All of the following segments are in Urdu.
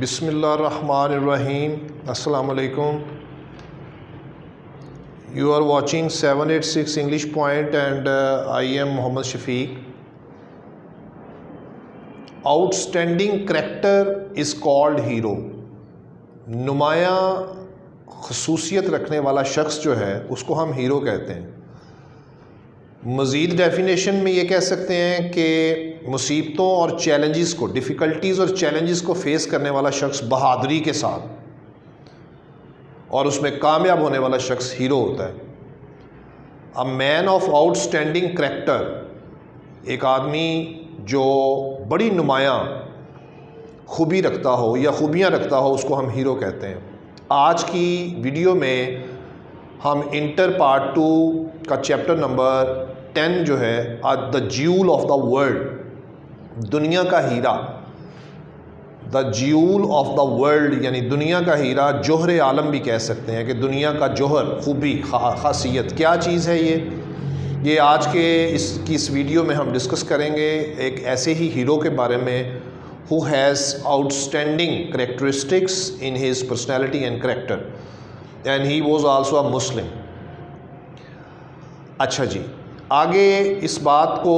بسم اللہ الرحمن الرحیم. السلام علیکم. You are watching 786 English Point and I am Mohammad Shafiq. Outstanding character is called hero. نمایاں خصوصیت رکھنے والا شخص جو ہے اس کو ہم ہیرو کہتے ہیں. مزید ڈیفینیشن میں یہ کہہ سکتے ہیں کہ مصیبتوں اور چیلنجز کو، ڈیفیکلٹیز اور چیلنجز کو فیس کرنے والا شخص بہادری کے ساتھ اور اس میں کامیاب ہونے والا شخص ہیرو ہوتا ہے. اے مین آف آؤٹ اسٹینڈنگ کریکٹر، ایک آدمی جو بڑی نمایاں خوبی رکھتا ہو یا خوبیاں رکھتا ہو اس کو ہم ہیرو کہتے ہیں. آج کی ویڈیو میں ہم انٹر پارٹ 2 کا چیپٹر نمبر 10 جو ہے دا جیول آف دا ورلڈ، دنیا کا ہیرا. دا جیول آف دا ورلڈ یعنی دنیا کا ہیرا، جوہر عالم بھی کہہ سکتے ہیں کہ دنیا کا جوہر، خوبی، خاصیت کیا چیز ہے. یہ آج کے اس ویڈیو میں ہم ڈسکس کریں گے ایک ایسے ہی ہیرو کے بارے میں who has outstanding characteristics in his personality and character and he was also a Muslim. اچھا جی، آگے اس بات کو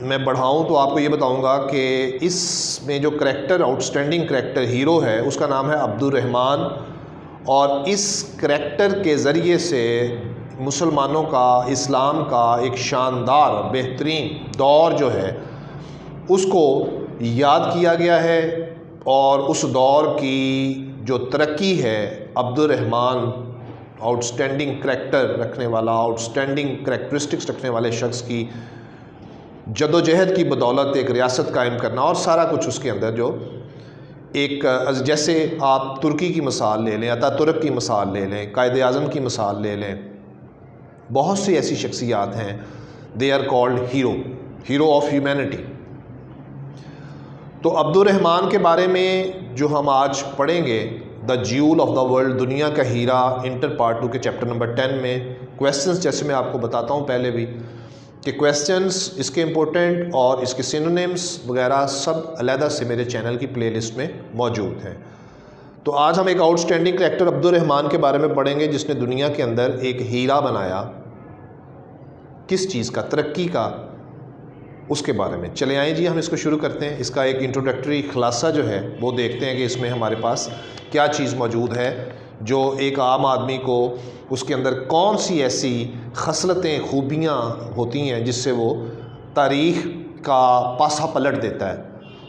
میں بڑھاؤں تو آپ کو یہ بتاؤں گا کہ اس میں جو character, out standing character hero ہے اس کا نام ہے عبد الرحمن، اور اس کریکٹر کے ذریعے سے مسلمانوں کا، اسلام کا ایک شاندار بہترین دور جو ہے اس کو یاد کیا گیا ہے. اور اس دور کی جو ترقی ہے عبد الرحمن، آؤٹ اسٹینڈنگ کریکٹر رکھنے والا، آؤٹ اسٹینڈنگ کریکٹرسٹکس رکھنے والے شخص کی جدوجہد کی بدولت ایک ریاست قائم کرنا اور سارا کچھ اس کے اندر جو ایک، جیسے آپ ترکی کی مثال لے لیں، اتاترک کی مثال لے لیں، قائد اعظم کی مثال لے لیں، بہت سی ایسی شخصیات ہیں. They are called hero, hero of humanity. تو عبد الرحمن کے بارے میں جو ہم آج پڑھیں گے، دا جیول آف دا ورلڈ، دنیا کا ہیرا، انٹر پارٹ 2 کے چیپٹر نمبر 10 میں کویسچنز، جیسے میں آپ کو بتاتا ہوں پہلے بھی کہ کویسچنز، اس کے امپورٹنٹ اور اس کے سینونیمز وغیرہ سب علیحدہ سے میرے چینل کی پلے لسٹ میں موجود ہیں. تو آج ہم ایک آؤٹ اسٹینڈنگ کریکٹر عبد الرحمن کے بارے میں پڑھیں گے جس نے دنیا کے اندر ایک ہیرا بنایا. کس چیز کا؟ ترقی کا. اس کے بارے میں چلے آئیں جی، ہم اس کو شروع کرتے ہیں. اس کا ایک انٹروڈکٹری خلاصہ جو ہے وہ دیکھتے ہیں کہ اس میں ہمارے پاس کیا چیز موجود ہے جو ایک عام آدمی کو، اس کے اندر کون سی ایسی خصلتیں، خوبیاں ہوتی ہیں جس سے وہ تاریخ کا پاسا پلٹ دیتا ہے،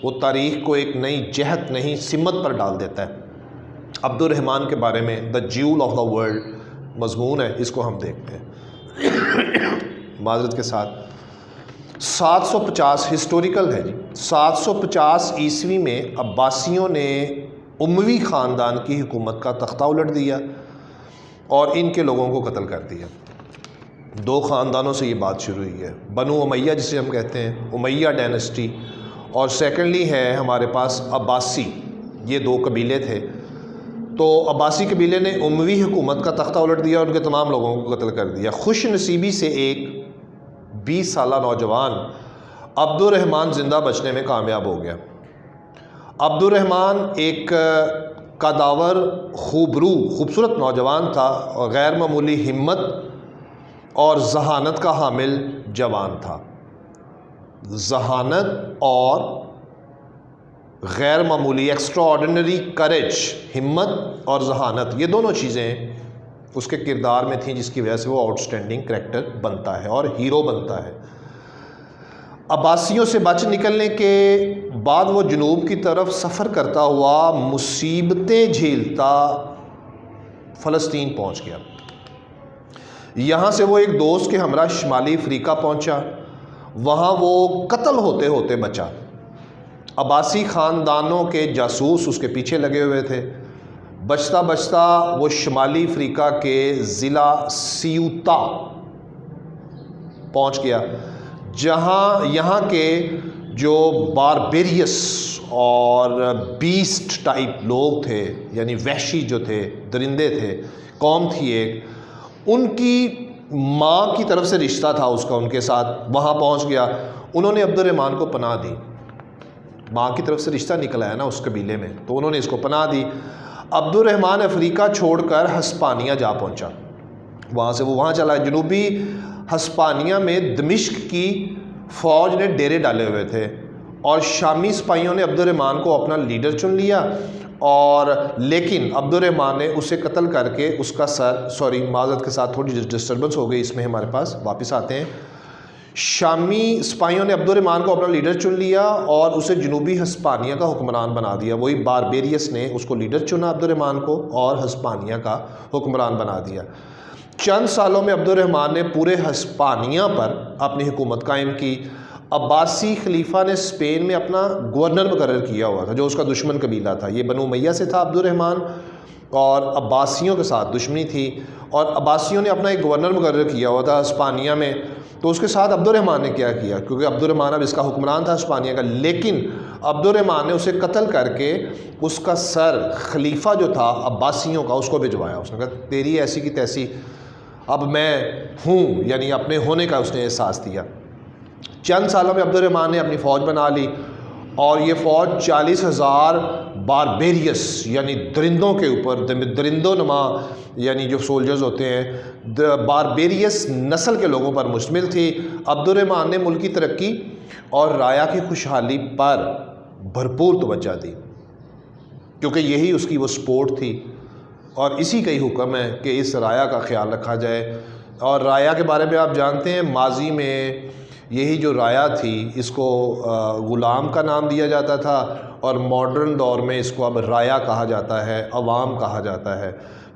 وہ تاریخ کو ایک نئی جہت، نئی سمت پر ڈال دیتا ہے. عبد الرحمن کے بارے میں دا جیول آف دا ورلڈ مضمون ہے، اس کو ہم دیکھتے ہیں. معذرت کے ساتھ 750 ہسٹوریکل ہے جی. 750 عیسوی میں عباسیوں نے اموی خاندان کی حکومت کا تختہ الٹ دیا اور ان کے لوگوں کو قتل کر دیا. 2 خاندانوں سے یہ بات شروع ہوئی ہے، بنو امیہ جسے ہم کہتے ہیں، امیہ ڈائنسٹی، اور سیکنڈلی ہے ہمارے پاس عباسی. یہ 2 قبیلے تھے. تو عباسی قبیلے نے اموی حکومت کا تختہ الٹ دیا اور ان کے تمام لوگوں کو قتل کر دیا. خوش نصیبی سے ایک 20 سالہ نوجوان عبد الرحمن زندہ بچنے میں کامیاب ہو گیا. عبد الرحمن ایک قداور، خوبصورت نوجوان تھا اور غیر معمولی ہمت اور ذہانت کا حامل جوان تھا. ذہانت اور غیر معمولی، ایکسٹرا آرڈینری کریج، ہمت اور ذہانت، یہ دونوں چیزیں اس کے کردار میں تھیں جس کی وجہ سے وہ آؤٹ اسٹینڈنگ کریکٹر بنتا ہے اور ہیرو بنتا ہے. عباسیوں سے بچ نکلنے کے بعد وہ جنوب کی طرف سفر کرتا ہوا مصیبتیں جھیلتا فلسطین پہنچ گیا. یہاں سے وہ ایک دوست کے ہمراہ شمالی افریقہ پہنچا. وہاں وہ قتل ہوتے ہوتے بچا. عباسی خاندانوں کے جاسوس اس کے پیچھے لگے ہوئے تھے. بچتا بچتا وہ شمالی افریقہ کے ضلع سیوطا پہنچ گیا، جہاں یہاں کے جو باربیریس اور بیسٹ ٹائپ لوگ تھے، یعنی وحشی جو تھے، درندے تھے، قوم تھی ایک، ان کی ماں کی طرف سے رشتہ تھا اس کا ان کے ساتھ. وہاں پہنچ گیا. انہوں نے عبد الرحمن کو پناہ دی. ماں کی طرف سے رشتہ نکلا ہے نا اس قبیلے میں، تو انہوں نے اس کو پناہ دی۔ عبد الرحمن افریقہ چھوڑ کر ہسپانیہ جا پہنچا، وہاں سے وہ وہاں چلا۔ جنوبی ہسپانیہ میں دمشق کی فوج نے ڈیرے ڈالے ہوئے تھے اور شامی سپاہیوں نے عبد الرحمن کو اپنا لیڈر چن لیا، اور لیکن عبد الرحمن نے اسے قتل کر کے اس کا سر معذرت کے ساتھ تھوڑی ڈسٹربنس ہو گئی اس میں، ہمارے پاس واپس آتے ہیں۔ شامی سپاہیوں نے عبد الرحمن کو اپنا لیڈر چن لیا اور اسے جنوبی ہسپانیہ کا حکمران بنا دیا۔ وہی باربیریس نے اس کو لیڈر چنا عبد الرحمن کو اور ہسپانیہ کا حکمران بنا دیا۔ چند سالوں میں عبد الرحمن نے پورے ہسپانیہ پر اپنی حکومت قائم کی۔ عباسی خلیفہ نے اسپین میں اپنا گورنر مقرر کیا ہوا تھا، جو اس کا دشمن قبیلہ تھا۔ یہ بنو امیہ سے تھا عبد الرحمن، اور عباسیوں کے ساتھ دشمنی تھی، اور عباسیوں نے اپنا ایک گورنر مقرر کیا ہوا تھا ہسپانیہ میں۔ تو اس کے ساتھ عبد الرحمن نے کیا کیا، کیونکہ عبد الرحمن اب اس کا حکمران تھا ہسپانیہ کا، لیکن عبد الرحمن نے اسے قتل کر کے اس کا سر خلیفہ جو تھا عباسیوں کا اس کو بھجوایا۔ اس نے کہا تیری ایسی کی تیسی، اب میں ہوں، یعنی اپنے ہونے کا اس نے احساس دیا۔ چند سالوں میں عبد الرحمن نے اپنی فوج بنا لی، اور یہ فوج 40,000 باربیریس یعنی درندوں کے اوپر، درندوں نما یعنی جو سولجرز ہوتے ہیں، باربیریس نسل کے لوگوں پر مشتمل تھی۔ عبد الرحمن نے ملک کی ترقی اور رایا کی خوشحالی پر بھرپور توجہ دی، کیونکہ یہی اس کی وہ سپورٹ تھی، اور اسی کا ہی حکم ہے کہ اس رایا کا خیال رکھا جائے۔ اور رایا کے بارے میں آپ جانتے ہیں، ماضی میں یہی جو رایا تھی اس کو غلام کا نام دیا جاتا تھا، اور ماڈرن دور میں اس کو اب رایا کہا جاتا ہے، عوام کہا جاتا ہے۔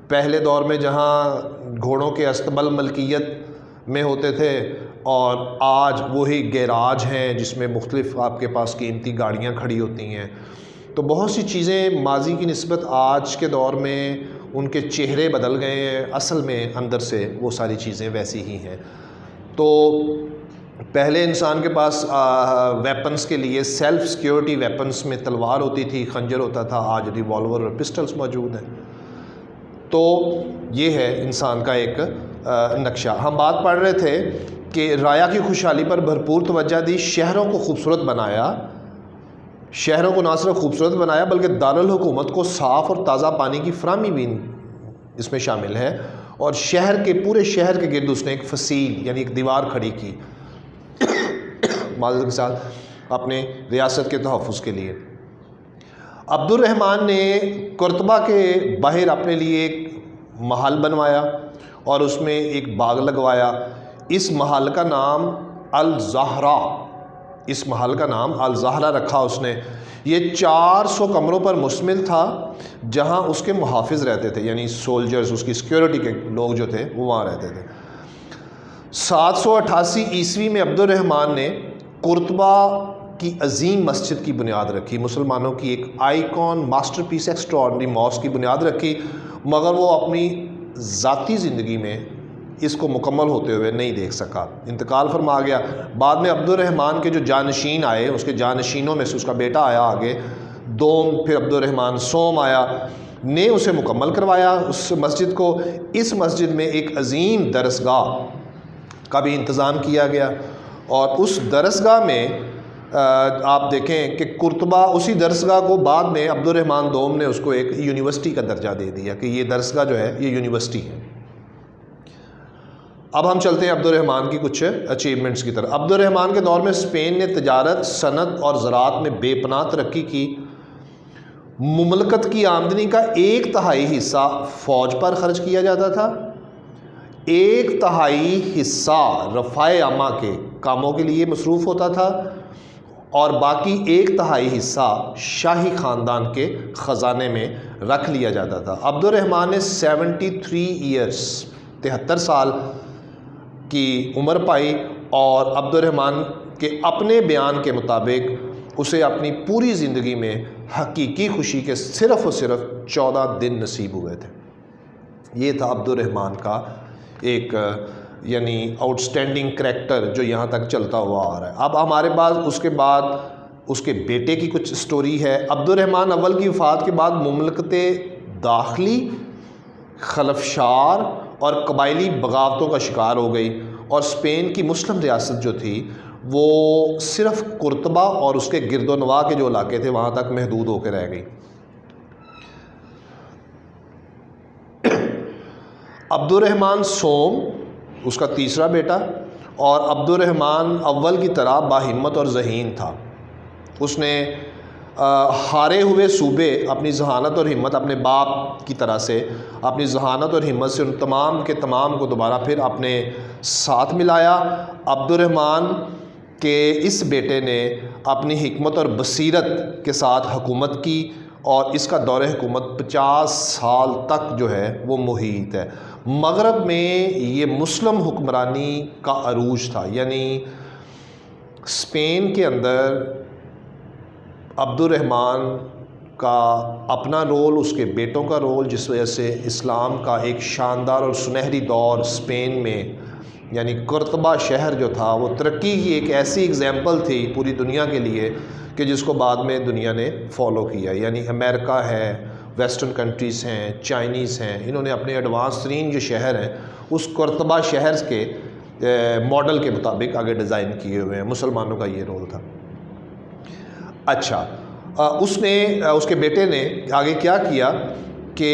پہلے دور میں جہاں گھوڑوں کے استبل ملکیت میں ہوتے تھے، اور آج وہی گیراج ہیں جس میں مختلف آپ کے پاس قیمتی گاڑیاں کھڑی ہوتی ہیں، تو بہت سی چیزیں ماضی کی نسبت آج کے دور میں ان کے چہرے بدل گئے ہیں، اصل میں اندر سے وہ ساری چیزیں ویسی ہی ہیں۔ تو پہلے انسان کے پاس ویپنز کے لیے سیلف سیکیورٹی ویپنز میں تلوار ہوتی تھی، خنجر ہوتا تھا، آج ریوالور اور پسٹلز موجود ہیں۔ تو یہ ہے انسان کا ایک نقشہ۔ ہم بات پڑھ رہے تھے کہ رایا کی خوشحالی پر بھرپور توجہ دی، شہروں کو خوبصورت بنایا، شہروں کو نہ صرف خوبصورت بنایا بلکہ دارالحکومت کو صاف اور تازہ پانی کی فراہمی بھی اس میں شامل ہے، اور شہر کے پورے شہر کے گرد اس نے ایک فصیل یعنی ایک دیوار کھڑی کی معذرت کے ساتھ اپنے ریاست کے تحفظ کے لیے۔ عبد الرحمن نے قرطبہ کے باہر اپنے لیے ایک محل بنوایا اور اس میں ایک باغ لگوایا۔ اس محل کا نام الزہرا، اس محل کا نام الزہرا رکھا اس نے۔ یہ 400 کمروں پر مشتمل تھا، جہاں اس کے محافظ رہتے تھے، یعنی سولجرز، اس کی سیکیورٹی کے لوگ جو تھے وہ وہاں رہتے تھے۔ 788 عیسوی میں عبد الرحمن نے قرطبہ کی عظیم مسجد کی بنیاد رکھی، مسلمانوں کی ایک آئیکن ماسٹر پیس ایکسٹراڈنری ماسک کی بنیاد رکھی، مگر وہ اپنی ذاتی زندگی میں اس کو مکمل ہوتے ہوئے نہیں دیکھ سکا، انتقال فرما گیا۔ بعد میں عبد الرحمن کے جو جانشین آئے، اس کے جانشینوں میں سے اس کا بیٹا آیا آگے دوم، پھر عبد الرحمن سوم آیا، نے اسے مکمل کروایا اس مسجد کو۔ اس مسجد میں ایک عظیم درسگاہ کا بھی انتظام کیا گیا، اور اس درسگاہ میں آپ دیکھیں کہ قرطبہ، اسی درسگاہ کو بعد میں عبد الرحمن دوم نے اس کو ایک یونیورسٹی کا درجہ دے دیا کہ یہ درسگاہ جو ہے یہ یونیورسٹی ہے۔ اب ہم چلتے ہیں عبد الرحمن کی کچھ اچیومنٹس کی طرف۔ عبد الرحمن کے دور میں اسپین نے تجارت، صنعت اور زراعت میں بے پناہ ترقی کی۔ مملکت کی آمدنی کا 1/3 حصہ فوج پر خرچ کیا جاتا تھا، 1/3 حصہ رفاع عامہ کے کاموں کے لیے مصروف ہوتا تھا، اور باقی 1/3 حصہ شاہی خاندان کے خزانے میں رکھ لیا جاتا تھا۔ عبد الرحمن نے 73 ایئرس 73 سال کی عمر پائی، اور عبد الرحمن کے اپنے بیان کے مطابق اسے اپنی پوری زندگی میں حقیقی خوشی کے صرف اور صرف 14 دن نصیب ہوئے تھے۔ یہ تھا عبد الرحمن کا ایک یعنی آؤٹ اسٹینڈنگ کریکٹر جو یہاں تک چلتا ہوا آ رہا ہے۔ اب ہمارے پاس اس کے بعد اس کے بیٹے کی کچھ سٹوری ہے۔ عبد الرحمن اول کی وفات کے بعد مملکت داخلی خلفشار اور قبائلی بغاوتوں کا شکار ہو گئی، اور اسپین کی مسلم ریاست جو تھی وہ صرف قرطبہ اور اس کے گرد و نواح کے جو علاقے تھے وہاں تک محدود ہو کے رہ گئی۔ عبد الرحمن سوم اس کا تیسرا بیٹا، اور عبد الرحمن اول کی طرح باہمت اور ذہین تھا۔ اس نے ہارے ہوئے صوبے اپنی ذہانت اور ہمت، اپنے باپ کی طرح سے اپنی ذہانت اور ہمت سے ان تمام کے تمام کو دوبارہ پھر اپنے ساتھ ملایا۔ عبد الرحمن کے اس بیٹے نے اپنی حکمت اور بصیرت کے ساتھ حکومت کی، اور اس کا دور حکومت 50 سال تک جو ہے وہ محیط ہے۔ مغرب میں یہ مسلم حکمرانی کا عروج تھا، یعنی اسپین کے اندر عبد الرحمن کا اپنا رول، اس کے بیٹوں کا رول، جس وجہ سے اسلام کا ایک شاندار اور سنہری دور اسپین میں، یعنی قرطبہ شہر جو تھا وہ ترقی کی ایک ایسی اگزامپل تھی پوری دنیا کے لیے کہ جس کو بعد میں دنیا نے فالو کیا۔ یعنی امریکہ ہے، ویسٹرن کنٹریز ہیں، چائنیز ہیں، انہوں نے اپنے ایڈوانس ترین جو شہر ہیں اس قرطبہ شہر کے ماڈل کے مطابق آگے ڈیزائن کیے ہوئے ہیں۔ مسلمانوں کا یہ رول تھا۔ اچھا، اس نے اس کے بیٹے نے آگے کیا کیا کہ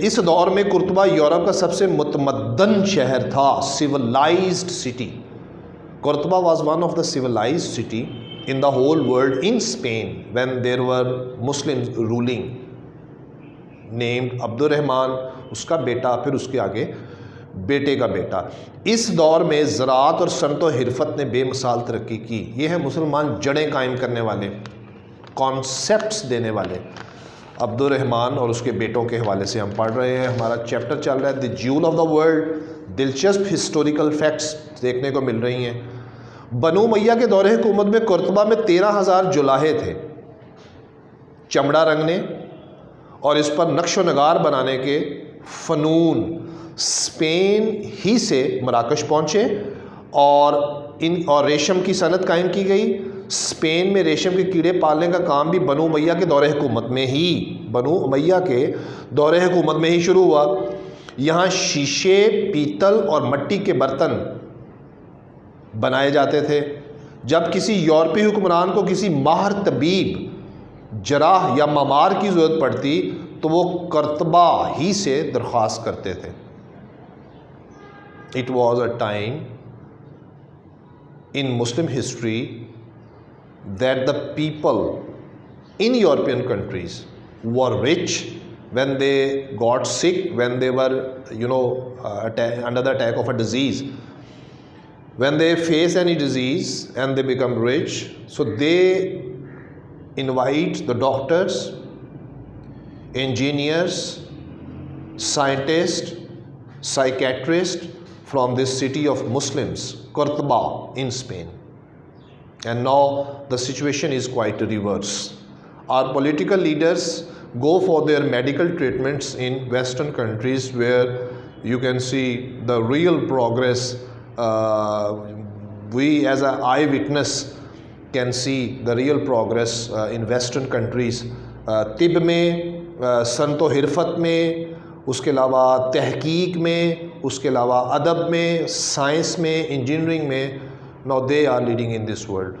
اس دور میں قرطبہ یورپ کا سب سے متمدن شہر تھا، civilized city۔ قرطبہ was one of the civilized city in the whole world in Spain when there were Muslims ruling. named عبد الرحمن، اس کا بیٹا، پھر اس کے آگے بیٹے کا بیٹا۔ اس دور میں زراعت اور صنعت و حرفت نے بے مثال ترقی کی۔ یہ ہے مسلمان جڑیں قائم کرنے والے، کانسیپٹس دینے والے۔ عبد الرحمن اور اس کے بیٹوں کے حوالے سے ہم پڑھ رہے ہیں، ہمارا چیپٹر چل رہا ہے دی جیول آف دا ورلڈ۔ دلچسپ ہسٹوریکل فیکٹس دیکھنے کو مل رہی ہیں۔ بنو امیہ کے دور حکومت میں قرطبہ میں 13,000 جولاہے تھے چمڑا رنگنے اور اس پر نقش و نگار بنانے کے فنون اسپین ہی سے مراکش پہنچے، اور ریشم کی صنعت قائم کی گئی۔ اسپین میں ریشم کے کیڑے پالنے کا کام بھی بنو امیہ کے دور حکومت میں ہی شروع ہوا۔ یہاں شیشے، پیتل اور مٹی کے برتن بنائے جاتے تھے۔ جب کسی یورپی حکمران کو کسی ماہر طبیب، جراح یا معمار کی ضرورت پڑتی تو وہ قرطبہ ہی سے درخواست کرتے تھے۔ It was a time in Muslim history that the people in European countries were rich when they got sick, when they were under the attack of a disease. When they face any disease and they become rich, so they invite the doctors, engineers, scientists, psychiatrists from this city of Muslims, Qurtuba in Spain. And now the situation is quite reverse. Our political leaders go for their medical treatments in Western countries where you can see the real progress. We as an eyewitness can see the real progress in Western countries. طب میں، صنعت و حرفت میں، اس کے علاوہ تحقیق میں، اس کے علاوہ ادب میں، سائنس میں، انجینئرنگ میں، now they are leading in this world.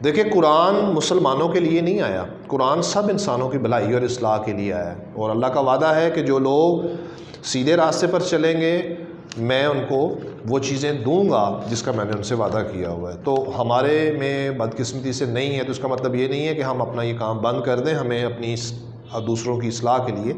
دیکھیں، قرآن مسلمانوں کے لیے نہیں آیا، قرآن سب انسانوں کی بھلائی اور اصلاح کے لیے آیا ہے، اور اللہ کا وعدہ ہے کہ جو لوگ سیدھے راستے پر چلیں گے میں ان کو وہ چیزیں دوں گا جس کا میں نے ان سے وعدہ کیا ہوا ہے۔ تو ہمارے میں بدقسمتی سے نہیں ہے، تو اس کا مطلب یہ نہیں ہے کہ ہم اپنا یہ کام بند کر دیں۔ ہمیں اپنی دوسروں کی اصلاح کے لیے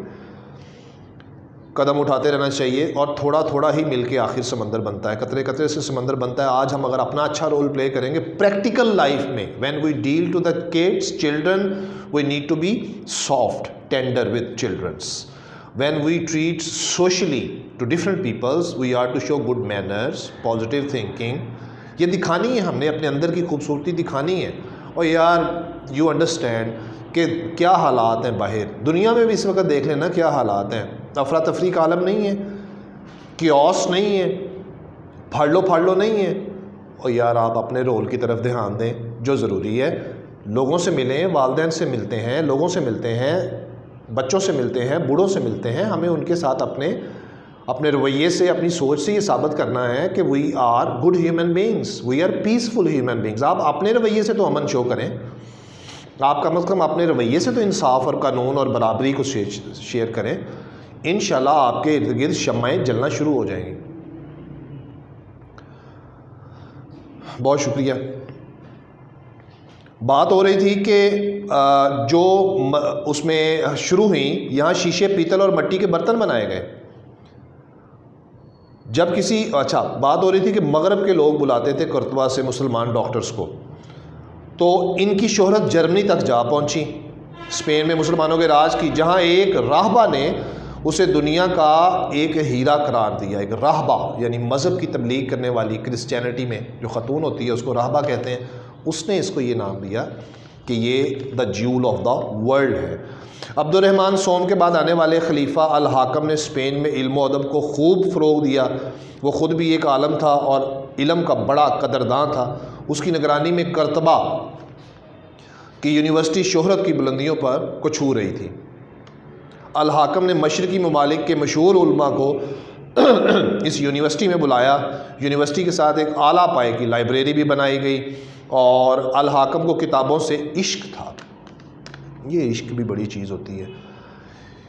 قدم اٹھاتے رہنا چاہیے، اور تھوڑا تھوڑا ہی مل کے آخر سمندر بنتا ہے، قطرے قطرے سے سمندر بنتا ہے۔ آج ہم اگر اپنا اچھا رول پلے کریں گے پریکٹیکل لائف میں، when we deal to the kids, children, we need to be soft, tender with childrens. When we treat socially to different peoples, we are to show good manners, positive thinking. یہ دکھانی ہے، ہم نے اپنے اندر کی خوبصورتی دکھانی ہے۔ اور یار یو انڈرسٹینڈ کہ کیا حالات ہیں باہر دنیا میں بھی اس وقت، دیکھ لینا کیا حالات ہیں۔ افراتفری کا عالم نہیں ہے، کیوس نہیں ہے، پھاڑ لو نہیں ہے۔ اور یار آپ اپنے رول کی طرف دھیان دیں جو ضروری ہے۔ لوگوں سے ملیں، والدین سے ملتے ہیں، لوگوں سے ملتے ہیں، بچوں سے ملتے ہیں، بوڑھوں سے ملتے ہیں۔ ہمیں ان کے ساتھ اپنے رویے سے اپنی سوچ سے یہ ثابت کرنا ہے کہ we are good human beings, we are peaceful human beings. آپ اپنے رویے سے تو امن شو کریں, آپ کم از کم اپنے رویے سے تو انصاف اور قانون اور برابری کو شیئر کریں. انشاءاللہ آپ کے ارد گرد شمعیں جلنا شروع ہو جائیں گی. بہت شکریہ. بات ہو رہی تھی کہ جو اس میں شروع ہوئی, یہاں شیشے, پیتل اور مٹی کے برتن بنائے گئے. جب بات ہو رہی تھی کہ مغرب کے لوگ بلاتے تھے قرطبہ سے مسلمان ڈاکٹرز کو, تو ان کی شہرت جرمنی تک جا پہنچی, اسپین میں مسلمانوں کے راج کی, جہاں ایک راہبہ نے اسے دنیا کا ایک ہیرا قرار دیا. ایک راہبہ یعنی مذہب کی تبلیغ کرنے والی, کرسچینٹی میں جو خاتون ہوتی ہے اس کو راہبہ کہتے ہیں, اس نے اس کو یہ نام دیا کہ یہ دا جیول آف دا ورلڈ ہے. عبد الرحمن سوم کے بعد آنے والے خلیفہ الحاکم نے اسپین میں علم و ادب کو خوب فروغ دیا. وہ خود بھی ایک عالم تھا اور علم کا بڑا قدرداں تھا. اس کی نگرانی میں قرطبہ کی یونیورسٹی شہرت کی بلندیوں پر کو چھو رہی تھی. الحاکم نے مشرقی ممالک کے مشہور علماء کو اس یونیورسٹی میں بلایا. یونیورسٹی کے ساتھ ایک اعلیٰ پائے کی لائبریری بھی بنائی گئی, اور الحاکم کو کتابوں سے عشق تھا. یہ عشق بھی بڑی چیز ہوتی ہے.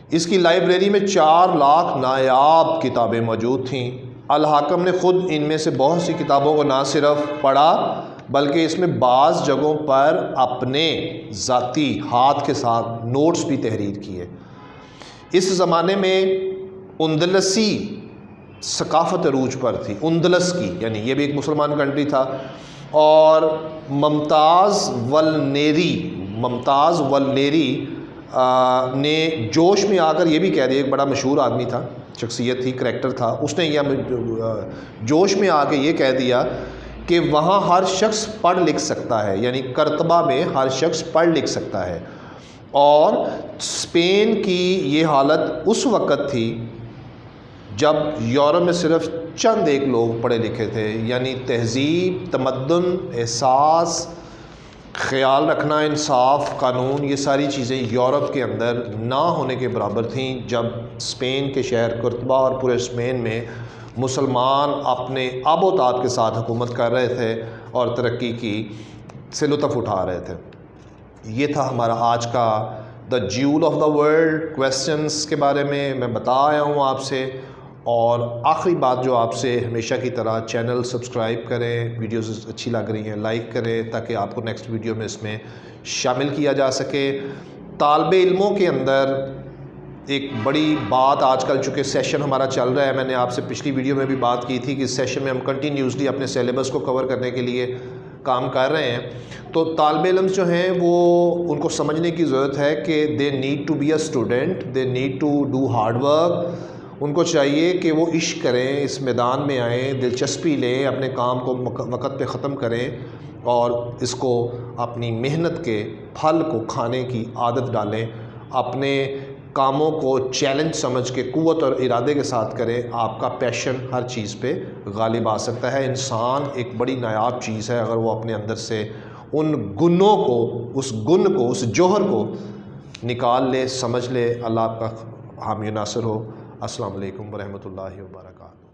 اس کی لائبریری میں 4 لاکھ نایاب کتابیں موجود تھیں. الحاکم نے خود ان میں سے بہت سی کتابوں کو نہ صرف پڑھا بلکہ اس میں بعض جگہوں پر اپنے ذاتی ہاتھ کے ساتھ نوٹس بھی تحریر کیے. اس زمانے میں اندلسی ثقافت عروج پر تھی, اندلس کی, یعنی یہ بھی ایک مسلمان کنٹری تھا. اور ممتاز والنیری نے جوش میں آ کر یہ بھی کہہ دیا, ایک بڑا مشہور آدمی تھا, شخصیت تھی, کریکٹر تھا, اس نے جوش میں آ کے یہ کہہ دیا کہ وہاں ہر شخص پڑھ لکھ سکتا ہے, یعنی قرطبہ میں ہر شخص پڑھ لکھ سکتا ہے. اور اسپین کی یہ حالت اس وقت تھی جب یورپ میں صرف چند ایک لوگ پڑھے لکھے تھے, یعنی تہذیب, تمدن, احساس, خیال رکھنا, انصاف, قانون, یہ ساری چیزیں یورپ کے اندر نہ ہونے کے برابر تھیں. جب اسپین کے شہر قرطبہ اور پورے اسپین میں مسلمان اپنے آب و تاب کے ساتھ حکومت کر رہے تھے اور ترقی کی سے لطف اٹھا رہے تھے. یہ تھا ہمارا آج کا the jewel of the world. Questions کے بارے میں بتا آیا ہوں آپ سے. اور آخری بات جو آپ سے ہمیشہ کی طرح, چینل سبسکرائب کریں, ویڈیوز اچھی لگ رہی ہیں لائک کریں تاکہ آپ کو نیکسٹ ویڈیو میں اس میں شامل کیا جا سکے. طالب علموں کے اندر ایک بڑی بات آج کل, چونکہ سیشن ہمارا چل رہا ہے, میں نے آپ سے پچھلی ویڈیو میں بھی بات کی تھی کہ اس سیشن میں ہم کنٹینیوسلی اپنے سیلیبس کو کور کرنے کے لیے کام کر رہے ہیں. تو طالب علم جو ہیں وہ ان کو سمجھنے کی ضرورت ہے کہ they need to be a student, they need to do hard work. ان کو چاہیے کہ وہ عشق کریں, اس میدان میں آئیں, دلچسپی لیں, اپنے کام کو وقت پہ ختم کریں اور اس کو اپنی محنت کے پھل کو کھانے کی عادت ڈالیں. اپنے کاموں کو چیلنج سمجھ کے قوت اور ارادے کے ساتھ کریں. آپ کا پیشن ہر چیز پہ غالب آ سکتا ہے. انسان ایک بڑی نایاب چیز ہے اگر وہ اپنے اندر سے ان گنوں کو, اس گن کو, اس جوہر کو نکال لے, سمجھ لے. اللہ آپ کا حامی و ناصر ہو. السلام علیکم ورحمۃ اللہ وبرکاتہ.